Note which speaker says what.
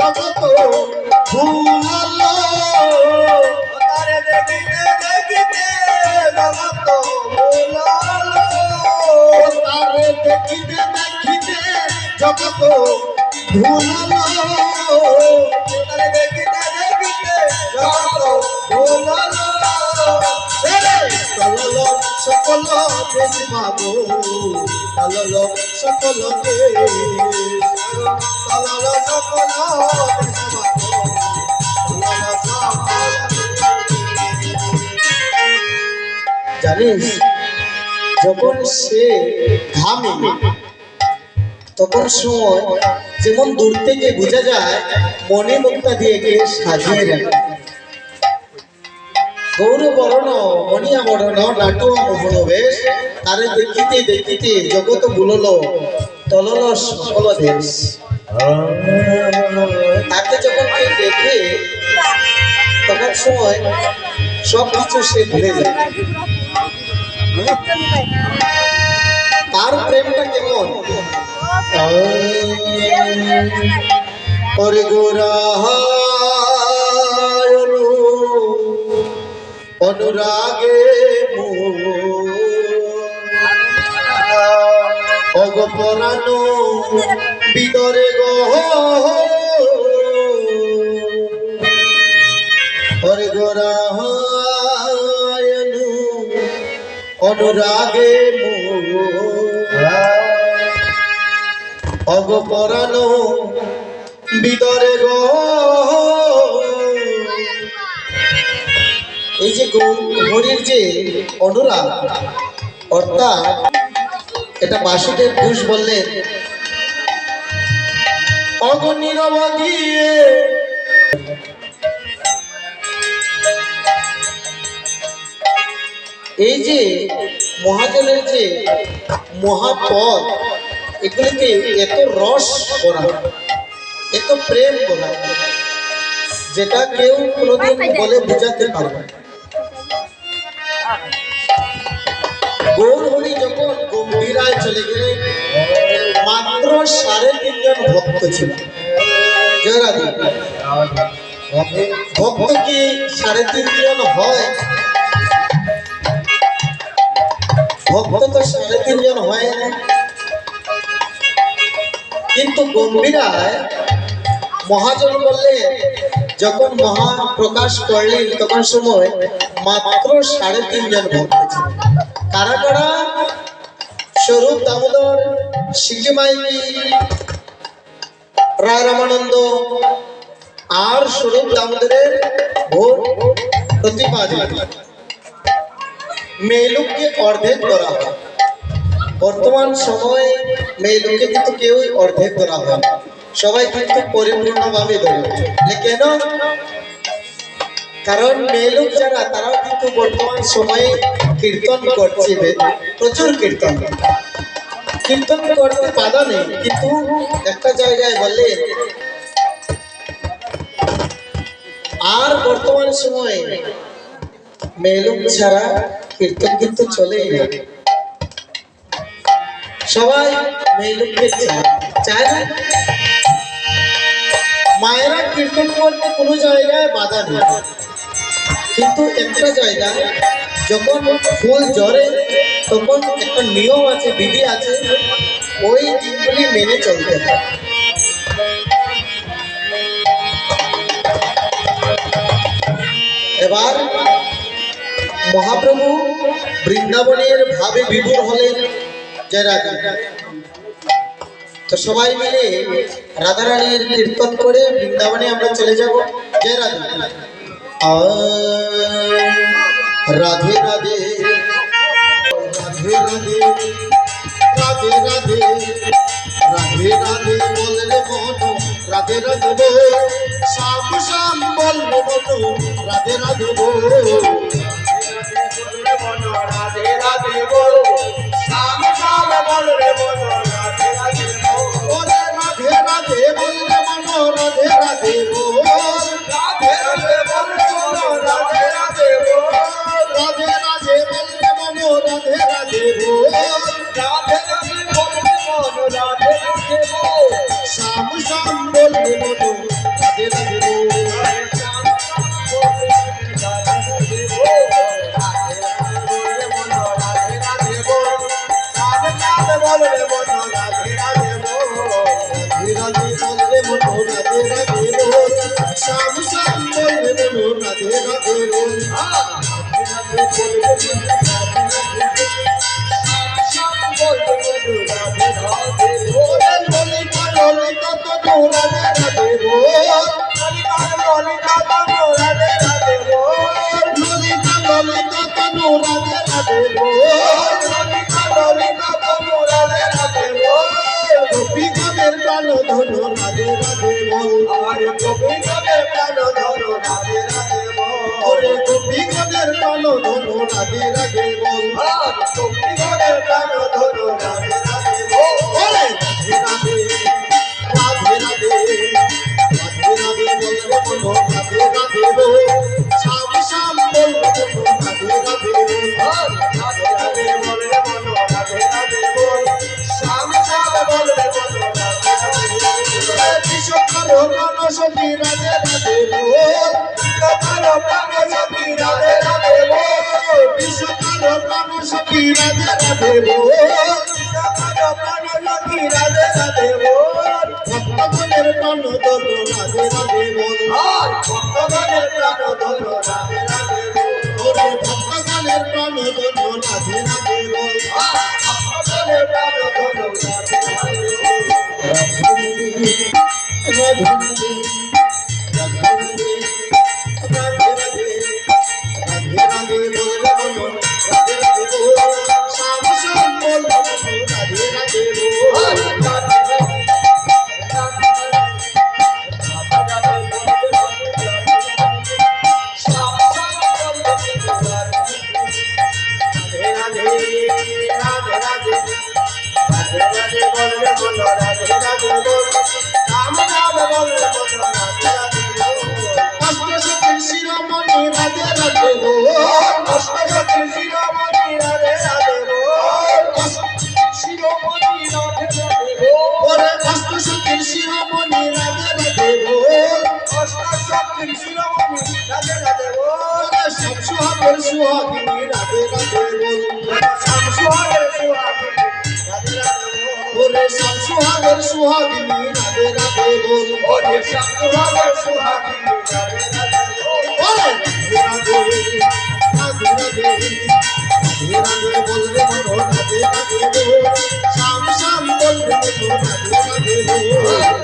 Speaker 1: জগত ভুলালো তারে দেখিতে দেখিতে জগত ভুলালো তারে দেখিতে দেখিতে জগত ভুলালো তারে দেখিতে দেখিতে জগত ভুলালো তলল সকল দেশ পাবো তলল সকল দেশ তলল সকল দেশ জানিস যখন সে ঘামে তখন সময় যেমন দূর থেকে বোঝা যায় মনে মুক্তা দিয়ে কে সাজিয়ে রাখে গৌর বরণ মণিয়া বরণ নাটু মোহন বেশ তারে দেখিতে দেখিতে জগৎ ভুললো তলল সকল দেশ তাকে যখন কেউ দেখে তখন সময় সব কিছু সে ভুলে যায় তার প্রেমটা কেমন ওরে গোরা অনুরাগে অগপরানো বিদরে ওরে গোরা অনুরাগে অগপরানো বিদরে এই যে হরির যে অনুরাগ অর্থাৎ এটা বাসুদেব ঘোষ বললেন অগনিরবধি এই যে মহাজনের যে মহাপদ এগুলিতে এত রস করা এত প্রেম করা যেটা কেউ কোনোদিন বলে বোঝাতে পারবে না গৌর হরি যখন গম্ভীরায় চলে গেলেন মাত্র 3.5 জন ভক্ত ছিল জয়রাধে ভক্ত কি 3.5 জন হয় ভক্ত তো 3.5 জন হয় না কিন্তু গম্ভীরায় মহাজন বললেন যখন মহাপ্রকাশ করলেন তখন সময় মাত্র 3.5 জন ভক্ত ছিল কারা কারা স্বরূপ দামোদর সিকিমাইকি রায় রামানন্দ আর স্বরূপ দামোদরের ভোর প্রতিপাদি মেয়েলোককে অর্ধেক করা হয় বর্তমান সময়ে মেয়েলোককে কিন্তু কেউই অর্ধেক করা হয় সবাই কিন্তু পরিপূর্ণভাবে ধরে কেন কারণ মেয়েলোক যারা তারাও কিন্তু বর্তমান সময়ে কীর্তন করছে প্রচুর কীর্তন কীর্তন করতে বাধা নেই কিন্তু একটা জায়গায় বললে আর বর্তমান সময়ে মেয়েলোক ছাড়া কীর্তন কিন্তু চলেই না সবাই মেয়েলোককে চায় না মায়েরা কীর্তন করতে কোনো জায়গায় বাধা নেই কিন্তু একটা জায়গায় যখন ফুল ঝরে তখন একটা নিয়ম আছে বিধি আছে ওই দিনগুলি মেনে চলতে হয় এবার মহাপ্রভু বৃন্দাবনের ভাবে বিভোর হলেন জয়রাধে তো সবাই মিলে রাধারানীর কীর্তন করে বৃন্দাবনে আমরা চলে যাব জয়রাধে রাধে রাধে রাধে রাধে রাধে রাধে রাধে রাধে বল রে মন রাধে রাধে বল শ্যাম শ্যাম বল রে মন রাধে রাধে বল রাধে রাধে বল শ্যাম শ্যাম বল রে মন রাধে রাধে বল রাধে রাধে বল রে মন রাধে রাধে বল রাধে রাধে বল রে মন রাধে রাধে বল রাধে রাধে বল রে মন রাধে রাধে বল রাধে রাধে বল রে মন রাধে রাধে বল শ্যাম শ্যাম বল রে মন রাধে বল রে মনো রাধে রাধে বল শ্যাম শ্যাম বল রে মনো রাধে রাধে বল রাধে রাধে বল রে মনো রাধে শ্যাম বল রে মনো রাধে রাধে বল ললিতা ললিতা তনু রাধে রাধে বল ললিতা ললিতা তনু রাধে রাধে বল ললিতা ললিতা তনু রাধে রাধে বল ললিতা ললিতা তনু রাধে রাধে বল গোপীগণের প্রাণ ধনু রাধে রাধে বল আরে গোপীগণের প্রাণ ধনু রাধে রাধে বল ওরে গোপীগণের প্রাণ ধনু রাধে রাধে বল আর গোপীগণের প্রাণ ধনু রাধে রাধে বল ওরে রাধে রাধে রাধে রাধে বল রে মনো রাধে রাধে বল শ্যাম শ্যাম বল রে মনো রাধে রাধে বল রাধে রাধে বল রে মনো রাধে রাধে বল শ্যাম শ্যাম বল রে মনো রাধে রাধে বিশ্বকার প্রাণ সখী রাধে রাধে বল বিশ্বকার প্রাণ সখী রাধে রাধে বল বিশ্বকার প্রাণ সখী রাধে রাধে বল বিশ্বকার প্রাণ সখী রাধে রাধে বল ভক্তগণের প্রাণ ধন রাধে রাধে বল আর ভক্তগণের প্রাণ ধন রাধে রাধে বল ওরে ভক্তগণের প্রাণ ধন রাধে রাধে বল আর ভক্তগণের প্রাণ ধন রাধে রাধে বল রাধে রাধে রাধে রাধে রাধে রাধে বল রে মনো রাধে রাধে বল শ্যাম শ্যাম বল রে মনো রাধে রাধে বল রাধে অষ্টশক্তির শিরোমণি রাধে রাধে বল অষ্টশক্তির শিরোমণি রাধে রাধে বল শিরোমণি রাধে রাধে বল ওরে অষ্টশক্তির শিরোমণি রাধে রাধে বল অষ্টশক্তির শিরোমণি রাধে রাধে বল সব সুহাগের সুহাগিনী রাধে রাধে বল সব সুহাগের সুহাগিনী রাধে রাধে বল ওরে সব সুহাগের সুহাগিনী রাধে রাধে বল ওরে সব সুহাগের সুহাগিনী রাধে রাধে বল ওরে রাধে রাধে রাধে রাধে বল রে মনো রাধে রাধে বল শ্যাম শ্যাম বল রে মনো রাধে রাধে বল